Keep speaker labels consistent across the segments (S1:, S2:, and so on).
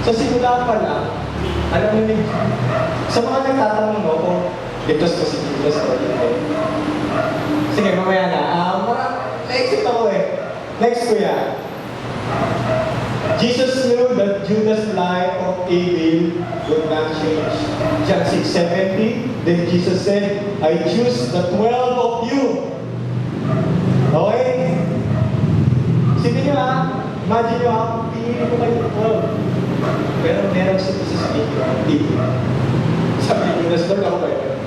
S1: Sa simula pa lang, alam mo niyo, sa mga nagtatanong no, kung Judas pa si Judas o hindi. Sige, mamaya na. Na-exit ako eh. Next kuya. Jesus knew that Judas' life of evil would not change. John 6:70, then Jesus said, I choose the 12 of you. Okay? Isipin nyo imagine nyo pinili ko kayo 12. Pero meron siya isa sa evil. Sabi ni Judas, Lord, ako kayo.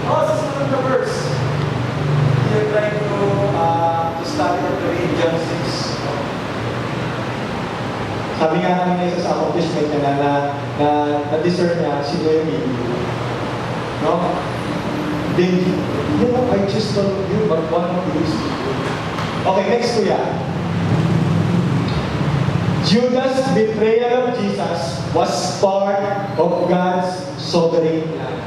S1: Sa sunod na verse, you're trying to study or to read John 6. Sabi nga namin isa sa accomplishment niya na-discern niya sino yung evil. No? Then, I just told you, but one of you is evil. Okay, next kuya. Judas' betrayal of Jesus was part of God's sovereign plan.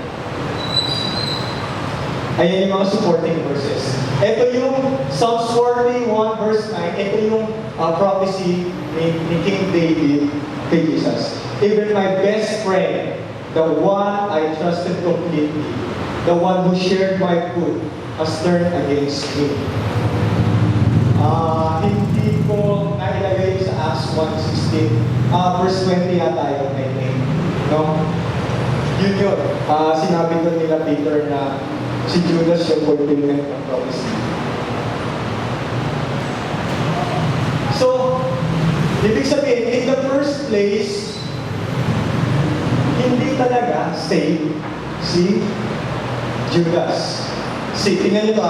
S1: Ayan yung mga supporting verses. Ito yung Psalms 41 verse 9. Ito yung prophecy ni King David kay Jesus. Even my best friend, the one I trusted completely, the one who shared my food, has turned against me. Hindi ko nailagay sa Acts 1:16. Verse 20 yata yung I think. No? Yun yun. Sinabi doon nila Peter na si Judas yung fulfillment ng prophecy. So, ibig sabihin, in the first place, hindi talaga safe si Judas. Tingnan nyo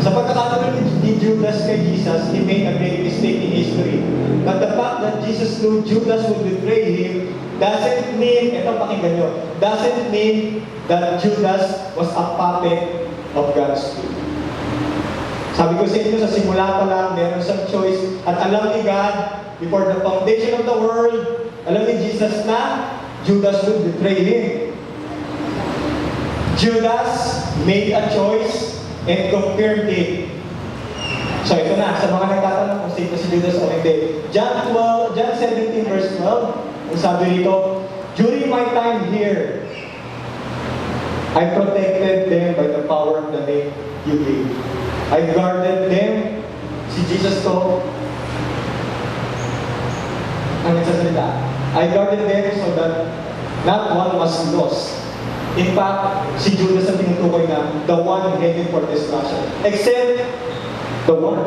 S1: sa pagkakataon ni Judas kay Jesus, he made a great mistake in history. But the fact that Jesus knew Judas would betray him doesn't mean, pakinggan nyo, doesn't mean that Judas was a puppet of God's will. Sabi ko sa inyo, sa simula pa lang, meron siyang choice. At alam ni God, before the foundation of the world, alam ni Jesus na Judas would betray him. Judas made a choice and confirmed it. So ito na, sa mga nagtatanong kung sino si Judas o hindi. John 17 verse 12, ang sabi rito, during my time here, I protected them by the power of the name you gave. I guarded them. Si Jesus to, ang nagsasalita, I guarded them so that not one was lost. In fact, si Judas ang tinutukoy na the one headed for destruction. Except the one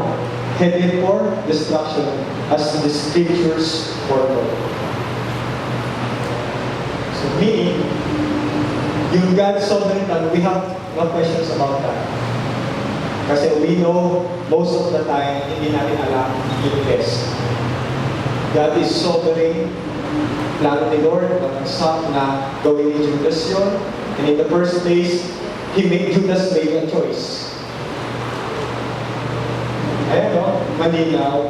S1: headed for destruction as the scriptures foretold. So meaning, yung God's sovereign plan, we have no questions about that. Kasi we know most of the time, hindi natin alam yung best. God is sovereign. Plano ni Lord na gawin ni Judas yun. And in the first place, Judas made a choice. Ayan o, malinaw.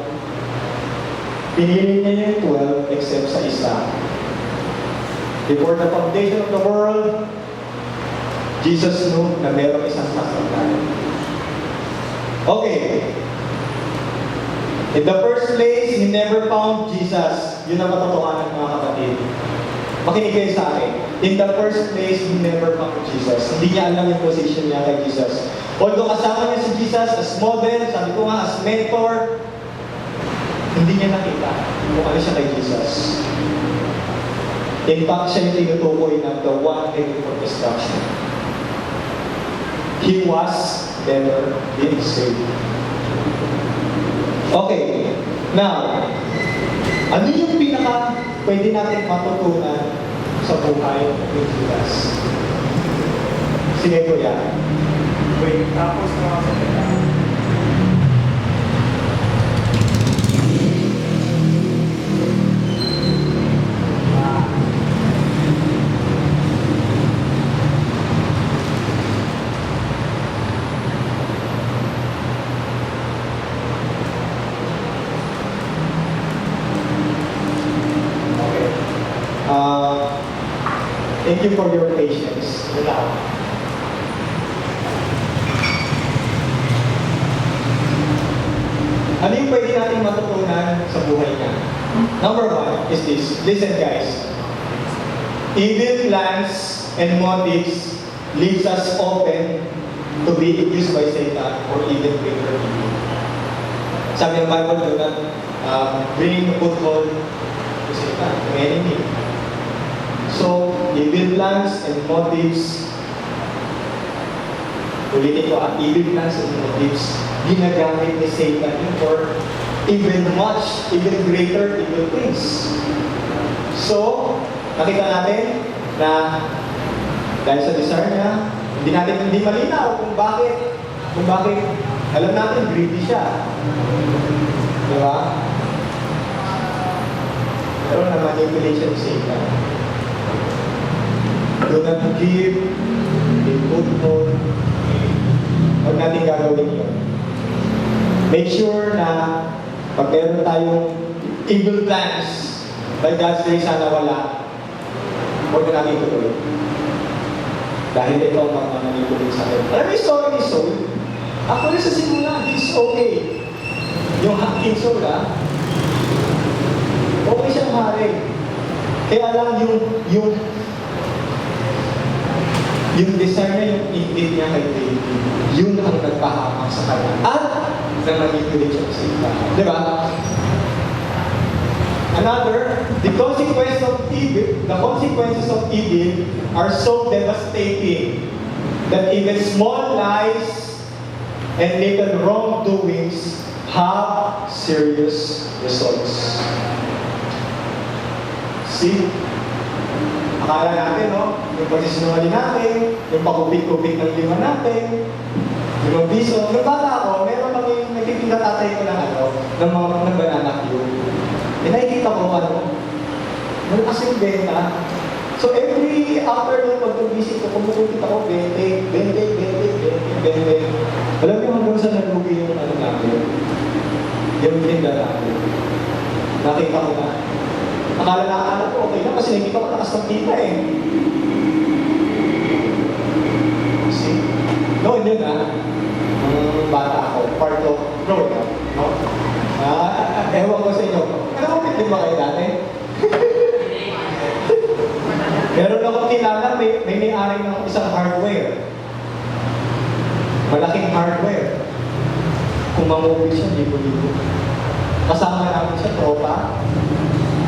S1: Pinili niya yung 12 except sa isa. Before the foundation of the world, Jesus knew na mayroong isang kasalanan. Okay. In the first place, he never found Jesus. Yun ang katotohanan, mga kapatid. Makinig kayo sa akin. In the first place, he never found Jesus. Hindi niya alam yung position niya kay Jesus. Although kasama niya si Jesus as model, sabi ko nga, as mentor, hindi niya nakita kung ano siya kay Jesus. In fact, siya yung tinutukoy ng the one headed for destruction. He was never been saved. Okay, now, ano yung pwede natin matutunan sa buhay ni Judas? Sige ko yan. Wait, tapos na ako sa pita. Thank you for your patience. Ano yung pwede natin natin matutunan sa buhay niya. Number one is this. Listen guys. Evil plans and motives leaves us open to be used by Satan or even greater evil. Sabi ng Bible, do not bring a foothold to Satan, the enemy. So, evil plans and motives, ulitin ko, evil plans and motives, ginagamit ni Satan yun for even greater evil things. So, nakita natin na dahil sa desire niya, hindi malinaw kung bakit, alam natin, greedy siya. Diba? Pero na-manipulate siya ni Satan. Do not give a foothold. Huwag natin gagawin yun. Make sure na pag meron tayong evil plans, by God's grace, sana wala, huwag na natin tuloy. Dahil ito ang manipulate sa akin. Alam mo yung story ni Saul? Actually sa simula, he's okay. Yung King Saul, okay siyang hari. Kaya lang yung desire niya, yung inggit niya kay David, yun ang nagpahamak sa kanya. At na-manipulate siya sa iba. Diba? Another, the consequences of evil are so devastating that even small lies and little wrongdoings have serious results. See? Akala natin, no? Yung pagsisinungaling natin, yung pakupit-kupit ng lima natin, yung piso. Nung bata ako, meron kami nagtitinda tatay ko ng mga banana cue. Nakikita ko malakas yung benta. So every afternoon, pag visit ko, kumukupit ako, 20. Alam niyo hanggang sa nalugi yung namin, yung tinda namin. Nakita ko na. Akala ko, okay na kasi nakikita ko lakas ng kita eh. See? Noon yun bata ako, part of growing up. No? Ewan ko sa inyo. Nakakapit din ba kayo dati? Meron akong kilala, may may-ari ng isang hardware. Malaking hardware. Kung mamuli siya, libo-libo. Kasama namin siya, tropa.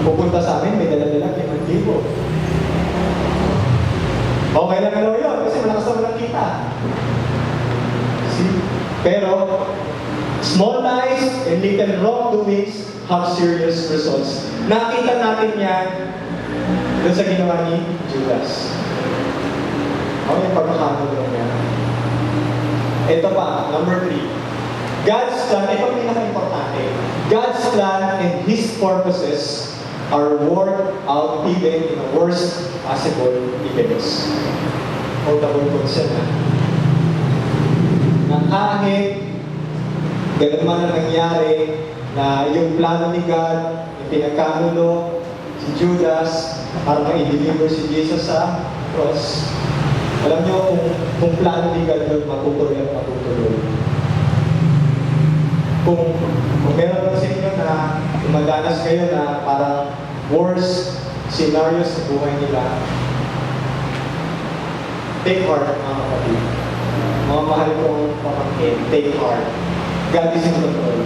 S1: Pupunta sa amin, may dala-dala, 5,000. Okay lang alaw yun, kasi malakas naman ang kita. See? Pero, small lies and little wrongdoings have serious results. Nakita natin yan doon sa ginawa ni Judas. Ano yung pagkakagulo niya? Ito pa, number 3. God's plan, ito ang pinaka-importante. God's plan and His purposes are worked out even in the worst possible events. Quotable quotes yan na kahit ganun man ang nangyari, na yung plano ni God, yung pinagkanulo, si Judas, para ma-deliver si Jesus sa cross. Alam niyo kung plano ni God yun, matutuloy at matutuloy. Kung meron lang sa inyo na dumadanas kayo na parang worst scenario sa buhay nila, take heart, mga kapatid. Mga mahal kong pamangkin, take heart. God is in control.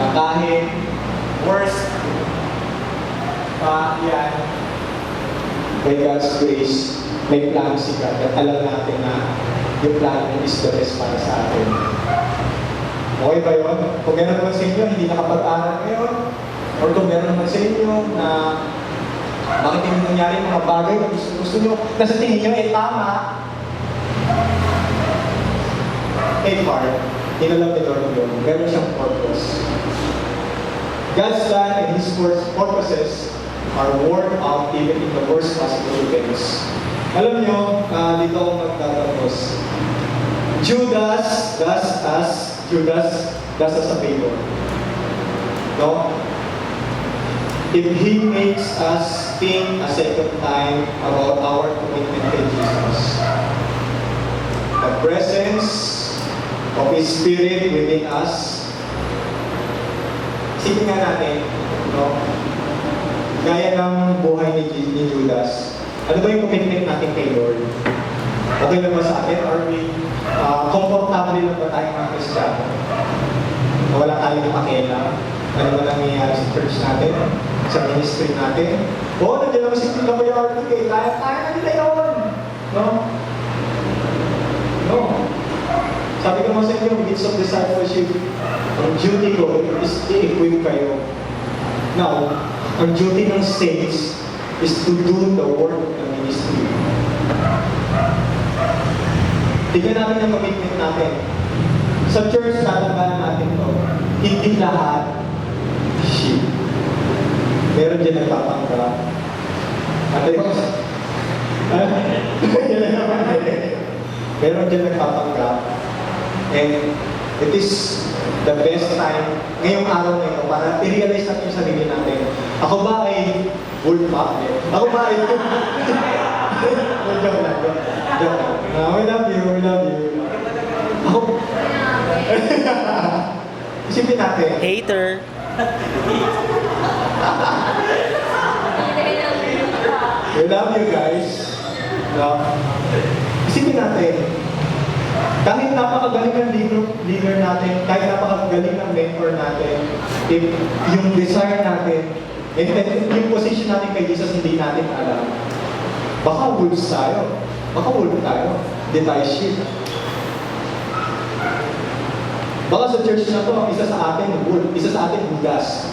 S1: Na kahit worst yan, by God's grace, may plan si God. At alam natin na yung plan is the best para sa atin. Okay ba yun? Kung meron naman sa inyo, hindi nakapag-aral ngayon, or kung meron naman sa inyo na bakit yung nangyari mga bagay na gusto nyo, na sa tingin nyo tama, take heart. Inalam ni Lord yun. Meron siyang purpose. God's plan and His purposes are worked out even in the worst possible events. Alam nyo, dito ako magtatapos. Judas does us a favor. No? If He makes us think a second time about our commitment to Jesus, the presence of His Spirit within us Isipin nga natin, no? Gaya ng buhay ni Judas, ano ba yung commitment natin kay Lord? Okay na ba sa atin? Are we comfortable na ba tayong mga Kristiyano? Na wala tayong pakialam? Ano ba nangyayari sa church natin? Sa ministry natin? Oo, nandiyan naman si Tito Kuya RTK. Kaya na nila yun! No? No. Sabi ko mo sa inyo, midst of discipleship, ang duty ko is i-equip kayo. Now, ang duty ng saints is to do the work of the ministry. Tignan natin ang commitment natin. Sa church, tatandaan natin to. Hindi lahat sheep. Meron dyan nagpapanggap. Meron dyan nagpapanggap. And it is the best time ngayong araw na ito para i-realize natin yung sarili natin. Ako ba ay bullpack? Ako ba ay... Joke lang. We love you. Ako... Isipin natin.
S2: Hater.
S1: We love you guys. No? Isipin natin. Kahit napakagaling ng leader natin, kahit napakagaling ng mentor natin, if yung desire natin, and yung position natin kay Jesus hindi natin alam, baka wolves tayo. Baka wolf tayo. Hindi tayo sheep. Baka sa church na to, isa sa atin wolf, isa sa atin Judas.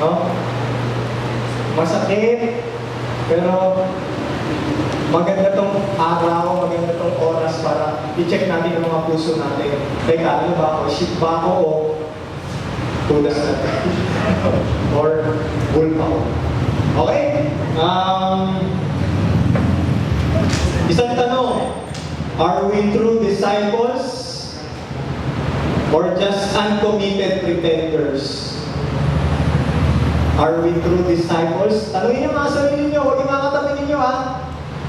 S1: No? Masakit, pero maganda tong araw, maganda tong oras para i-check natin ang mga puso natin. Teka, ano ba ako? Sheep ba ako o Judas natin? Or wolf ako? Okay? Isang tanong, are we true disciples or just uncommitted pretenders? Are we true disciples? Tanungin niyo mga sarili niyo, huwag yung mga katabi ninyo ha.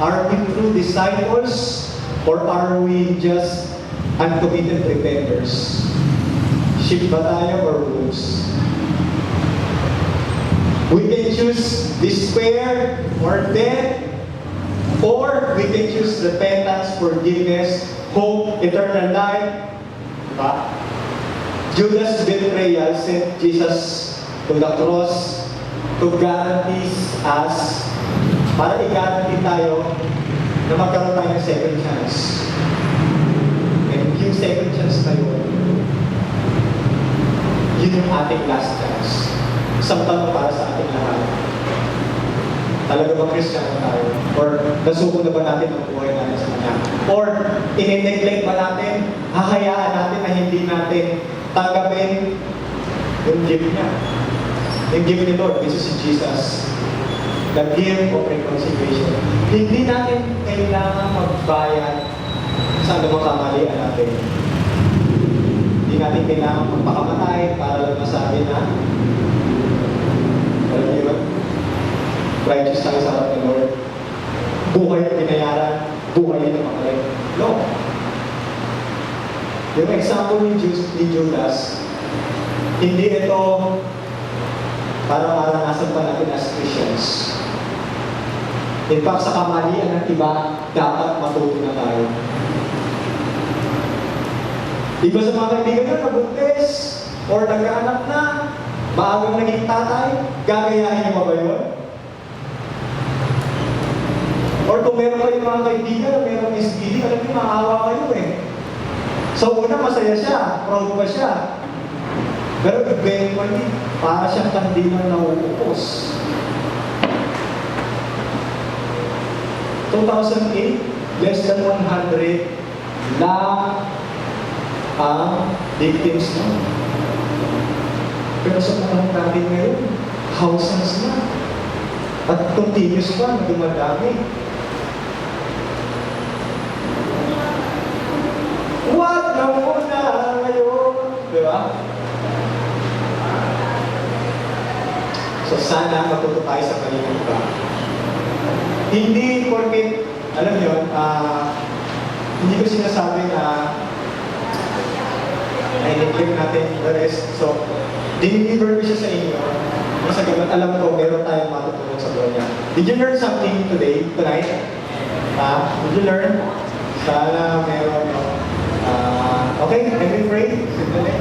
S1: Are we true disciples or are we just uncommitted pretenders? Sheep ba tayo or wolves? We can choose despair or death, or we can choose repentance, forgiveness, hope, eternal life. Diba? Judas' betrayal sent Jesus to the cross to guarantee us, para i-guarantee tayo na magkaroon tayo ng second chance. And yung second chance na yun yung ating last chance. Isang tanong para sa ating lahat. Talaga ba Kristiyano tayo? Or nasuko na ba natin ang buhay natin sa Kanya? Or in-neglect ba natin? Hahayaan natin na hindi natin tanggapin yung gift niya? Yung gift ni Lord, which is si Jesus. The gift of reconciliation. Hindi natin kailangan magbayad sa anumang kamalian natin. Hindi natin kailangan magpakamatay para lang masabi na alam niyo ba? Righteous tayo sa harap ng Lord. Buhay na binayaran, buhay na makalit. No. Yung example ni Judas, hindi ito para maranasan pa natin as Christians. In fact, sa kamalian ng iba, dapat matuto na tayo. Iba sa mga kaibigan nyo, nabuntis, or nagkaanak na, maagang naging tatay, gagayahin nyo ba yun? Or kung meron kayong mga kaibigan, meron SBD, alam nyo, maawa kayo eh. So una, masaya siya, proud pa siya. Pero eventually, para siyang kandilang nauupos. 2008, less than 100 lang ang victims na. Pero sa panahon natin ngayon, thousands na. At continuous pa na dumadami. What na muna ngayon? Di ba? So sana matuto tayo sa kanyang iba. Hindi porket, alam nyo, hindi ko sinasabi na i-break natin the rest. So, diniliver ko siya sa inyo. Sa ganun, alam ko, meron tayong matutunan sa buhay niya. Did you learn something today, tonight? Did you learn? Sana meron, no? Okay, let me pray. Sandali.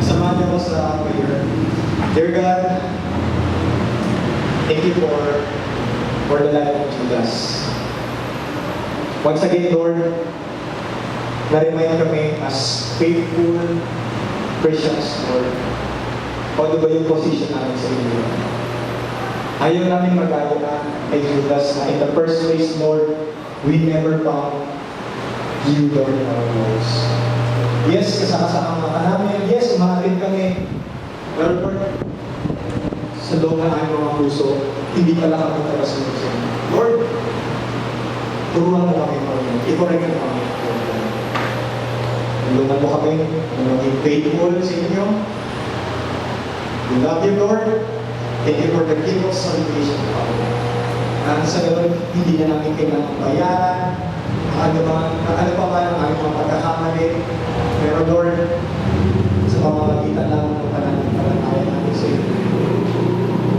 S1: Nasamahan niyo ko sa prayer. Dear God, thank you for the life of Judas. Once again, Lord, na-remind kami as faithful Christians, Lord, ano ba yung position namin sa inyo? Ayaw namin mag-ayaw na kay Judas na in the first place, Lord, we never found you, Lord, in our lives. Yes, kasama-sama ka namin. Yes, umahatid kami. Pero Lord, sa loob ng aming mga puso, hindi pala kami talasunod sa inyo. Lord, turuan mo kami, Lord. I-correct mo kami, Lord. Tulungan mo kami na maging faithful sa inyo. We love you, Lord. Thank you for the gift of salvation, Father. Sa gano'n, hindi na namin kailangang bayaran, ano pa man ang aming mga pagkakamali. Pero Lord, sa pamamagitan lang ng pananampalataya namin sa iyo.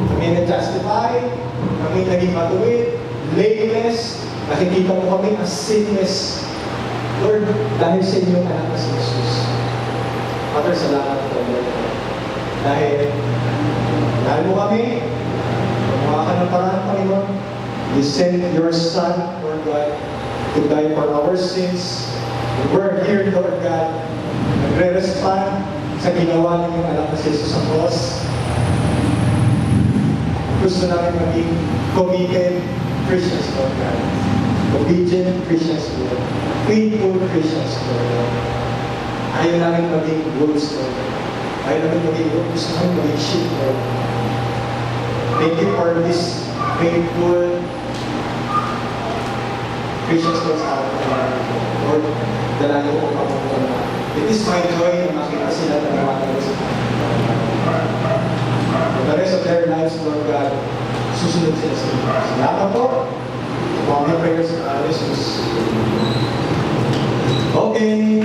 S1: Kami na-justify, kami naging matuwid, blameless, nakikita mo kami as sinless. Lord, dahil sa inyong anak na si Jesus. Father, salamat po, Lord. Dahil mo kami, gumawa ka ng paraan, Panginoon. You sent your Son, Lord God, to die for our sins. We're here, Lord God, nagre-respond sa ginawa ng iyong anak na si Jesus sa cross. Gusto namin maging committed Christians, Lord God. Obedient Christians, Lord. Faithful Christians, Lord. Ayaw namin maging wolves, Lord. Ayaw namin maging wolves. Gusto namin maging sheep, Lord. Thank you for this faithful Christians, Lord, sa atin. Lord, dalangin ko pa po na. It is my joy na makita sila na naman sa for the rest of their lives, Lord God, susunod sila sa inyo. Salamat po. Mga prayers sa Jesus. Okay,